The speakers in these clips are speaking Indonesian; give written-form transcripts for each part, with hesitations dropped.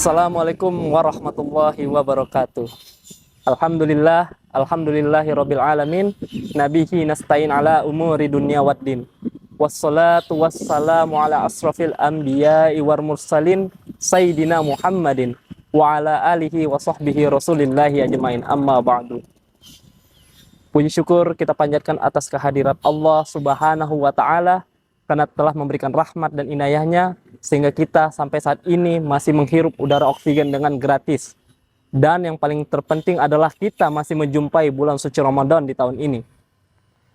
Assalamualaikum warahmatullahi wabarakatuh. Alhamdulillahi rabbil alamin. Nabihi nasta'in ala umuri dunya waddin. Wassalatu wassalamu ala asrafil anbiya'i wal mursalin Sayyidina Muhammadin wa ala alihi wa sahbihi rasulillahi ajmain, amma ba'du. Puji syukur kita panjatkan atas kehadirat Allah subhanahu wa ta'ala karena telah memberikan rahmat dan inayahnya sehingga kita sampai saat ini masih menghirup udara oksigen dengan gratis. Dan yang paling terpenting adalah kita masih menjumpai bulan suci Ramadan di tahun ini.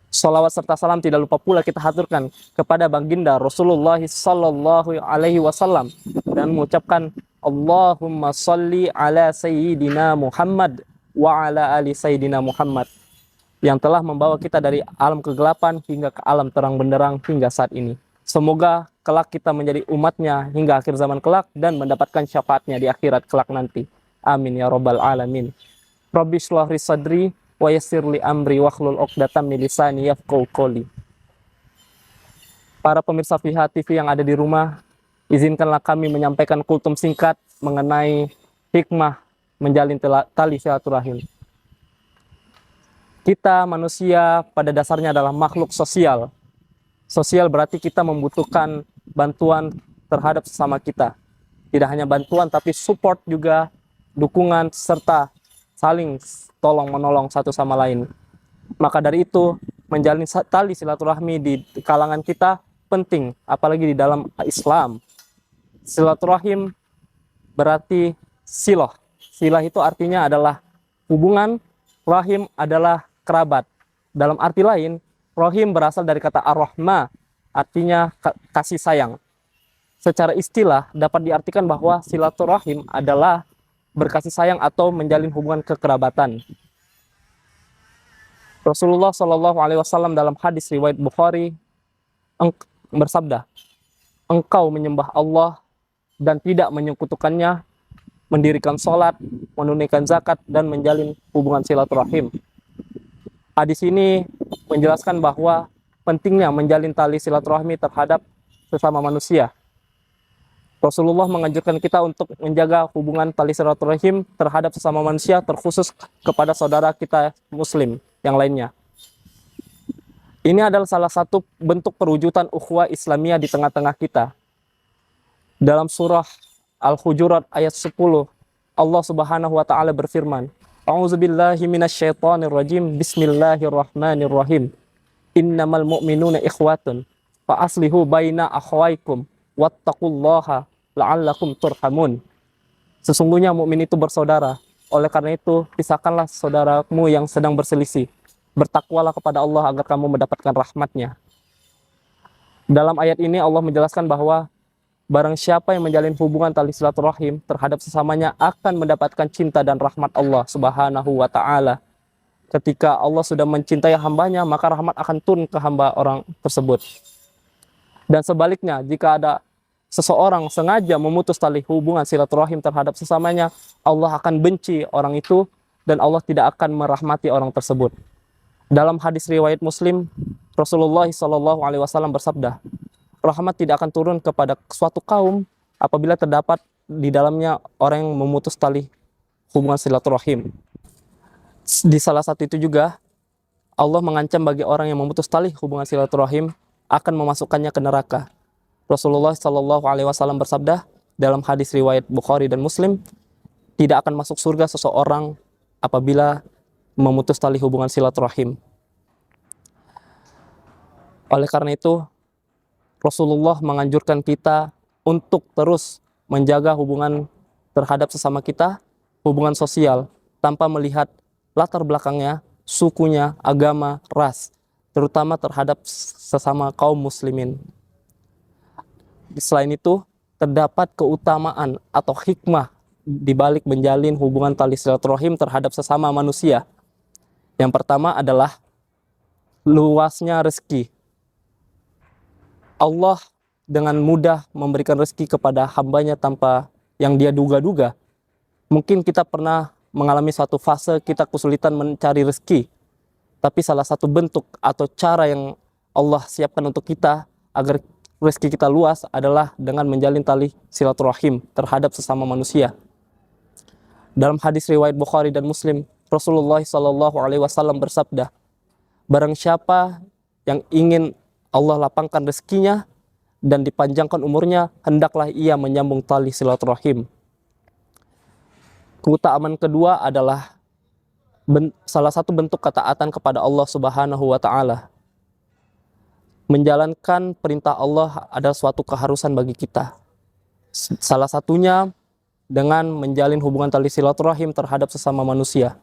Salawat serta salam tidak lupa pula kita haturkan kepada baginda Rasulullah sallallahu alaihi wasallam dan mengucapkan Allahumma salli ala sayyidina Muhammad wa ala ali sayyidina Muhammad, yang telah membawa kita dari alam kegelapan hingga ke alam terang benderang hingga saat ini. Semoga kelak kita menjadi umatnya hingga akhir zaman kelak dan mendapatkan syafaatnya di akhirat kelak nanti. Amin ya rabbal alamin. Rabbi shrah li sadri wa yassir li amri wahlul 'uqdatam min lisani yafqahu qawli. Para pemirsa Fiha TV yang ada di rumah, izinkanlah kami menyampaikan kultum singkat mengenai hikmah menjalin tali silaturahim. Kita manusia pada dasarnya adalah makhluk sosial. Sosial berarti kita membutuhkan bantuan terhadap sesama kita. Tidak hanya bantuan tapi support juga, dukungan serta saling tolong-menolong satu sama lain. Maka dari itu, menjalin tali silaturahmi di kalangan kita penting, apalagi di dalam Islam. Silaturahim berarti silah. Silah itu artinya adalah hubungan, rahim adalah kerabat. Dalam arti lain, rahim berasal dari kata ar-rahma, artinya kasih sayang. Secara istilah dapat diartikan bahwa silaturahim adalah berkasih sayang atau menjalin hubungan kekerabatan. Rasulullah Shallallahu Alaihi Wasallam dalam hadis riwayat Bukhari bersabda, engkau menyembah Allah dan tidak menyekutukannya, mendirikan sholat, menunaikan zakat, dan menjalin hubungan silaturahim. Hadis ini menjelaskan bahwa pentingnya menjalin tali silaturahmi terhadap sesama manusia. Rasulullah menganjurkan kita untuk menjaga hubungan tali silaturahim terhadap sesama manusia, terkhusus kepada saudara kita muslim yang lainnya. Ini adalah salah satu bentuk perwujudan ukhuwah Islamiyah di tengah-tengah kita. Dalam surah Al-Hujurat ayat 10, Allah Subhanahu wa taala berfirman, A'udzubillahi minasyaitonirrajim. Bismillahirrahmanirrahim. Innamal mu'minuna ikhwatun fa aslihu baina akhwaikum wattaqullaha la'allakum turhamun. Sesungguhnya mukmin itu bersaudara. Oleh karena itu, pisahkanlah saudaramu yang sedang berselisih. Bertakwalah kepada Allah agar kamu mendapatkan rahmatnya. Dalam ayat ini Allah menjelaskan bahwa barang siapa yang menjalin hubungan tali silaturahim terhadap sesamanya akan mendapatkan cinta dan rahmat Allah Subhanahu wa ta'ala. Ketika Allah sudah mencintai hambanya, maka rahmat akan turun ke hamba orang tersebut. Dan sebaliknya, jika ada seseorang sengaja memutus tali hubungan silaturahim terhadap sesamanya, Allah akan benci orang itu dan Allah tidak akan merahmati orang tersebut. Dalam hadis riwayat Muslim, Rasulullah SAW bersabda, rahmat tidak akan turun kepada suatu kaum apabila terdapat di dalamnya orang yang memutus tali hubungan silaturahim. Di salah satu itu juga, Allah mengancam bagi orang yang memutus tali hubungan silaturahim akan memasukkannya ke neraka. Rasulullah SAW bersabda dalam hadis riwayat Bukhari dan Muslim, tidak akan masuk surga seseorang apabila memutus tali hubungan silaturahim. Oleh karena itu, Rasulullah menganjurkan kita untuk terus menjaga hubungan terhadap sesama kita, hubungan sosial, tanpa melihat latar belakangnya, sukunya, agama, ras, terutama terhadap sesama kaum muslimin. Selain itu, terdapat keutamaan atau hikmah di balik menjalin hubungan tali silaturahim terhadap sesama manusia. Yang pertama adalah luasnya rezeki. Allah dengan mudah memberikan rezeki kepada hambanya tanpa yang dia duga-duga. Mungkin kita pernah mengalami suatu fase kita kesulitan mencari rezeki. Tapi salah satu bentuk atau cara yang Allah siapkan untuk kita agar rezeki kita luas adalah dengan menjalin tali silaturahim terhadap sesama manusia. Dalam hadis riwayat Bukhari dan Muslim, Rasulullah Shallallahu Alaihi Wasallam bersabda, barang siapa yang ingin Allah lapangkan rezekinya dan dipanjangkan umurnya, hendaklah ia menyambung tali silaturahim. Keutamaan kedua adalah salah satu bentuk ketaatan kepada Allah Subhanahu wa Ta'ala. Menjalankan perintah Allah adalah suatu keharusan bagi kita. Salah satunya dengan menjalin hubungan tali silaturahim terhadap sesama manusia.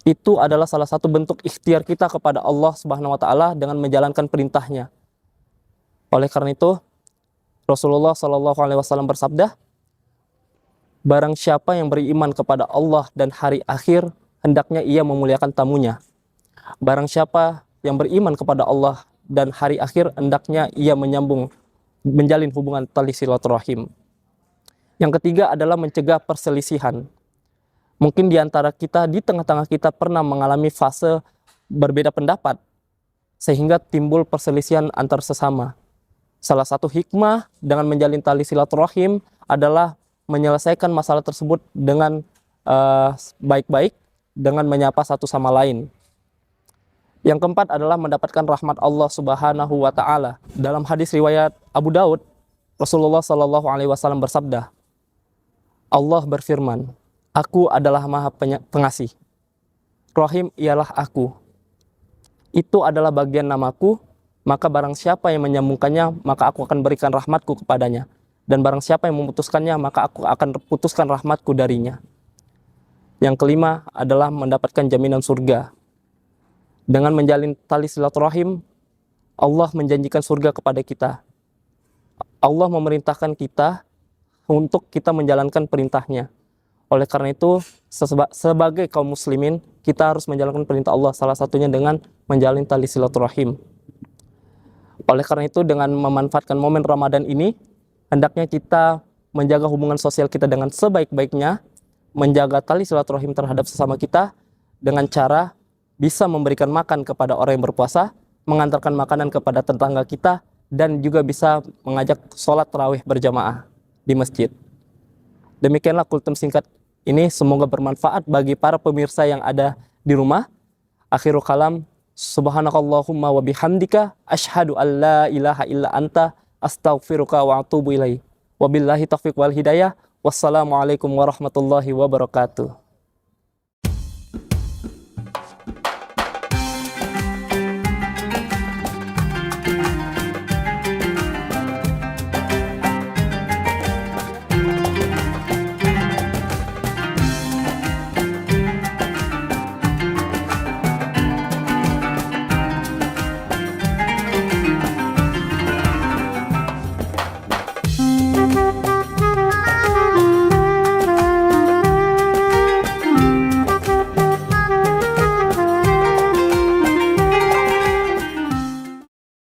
Itu adalah salah satu bentuk ikhtiar kita kepada Allah Subhanahu wa Ta'ala dengan menjalankan perintahnya. Oleh karena itu, Rasulullah Shallallahu Alaihi Wasallam bersabda, barang siapa yang beriman kepada Allah dan hari akhir, hendaknya ia memuliakan tamunya. Barang siapa yang beriman kepada Allah dan hari akhir, hendaknya ia menjalin hubungan tali silaturahim. Yang ketiga adalah mencegah perselisihan. Mungkin di antara kita, di tengah-tengah kita pernah mengalami fase berbeda pendapat, sehingga timbul perselisihan antar sesama. Salah satu hikmah dengan menjalin tali silaturahim adalah menyelesaikan masalah tersebut dengan baik-baik, dengan menyapa satu sama lain. Yang keempat adalah mendapatkan rahmat Allah Subhanahu wa Ta'ala. Dalam hadis riwayat Abu Daud, Rasulullah Shallallahu Alaihi Wasallam bersabda, Allah berfirman, aku adalah maha pengasih, Rahim ialah aku. Itu adalah bagian namaku, maka barang siapa yang menyambungkannya, maka aku akan berikan rahmatku kepadanya. Dan barang siapa yang memutuskannya, maka aku akan putuskan rahmatku darinya. Yang kelima adalah mendapatkan jaminan surga. Dengan menjalin tali silaturahim, Allah menjanjikan surga kepada kita. Allah memerintahkan kita untuk kita menjalankan perintahnya. Oleh karena itu, sebagai kaum muslimin, kita harus menjalankan perintah Allah, salah satunya dengan menjalin tali silaturahim. Oleh karena itu, dengan memanfaatkan momen Ramadan ini, hendaknya kita menjaga hubungan sosial kita dengan sebaik-baiknya, menjaga tali silaturahim terhadap sesama kita dengan cara bisa memberikan makan kepada orang yang berpuasa, mengantarkan makanan kepada tetangga kita, dan juga bisa mengajak sholat tarawih berjamaah di masjid. Demikianlah kultum singkat ini, semoga bermanfaat bagi para pemirsa yang ada di rumah. Akhirul kalam, subhanakallahumma wa bihamdika, asyhadu an la ilaha illa anta, astaghfiruka wa atubu ilaih. Wabillahi taufiq wal hidayah. Wassalamualaikum warahmatullahi wabarakatuh.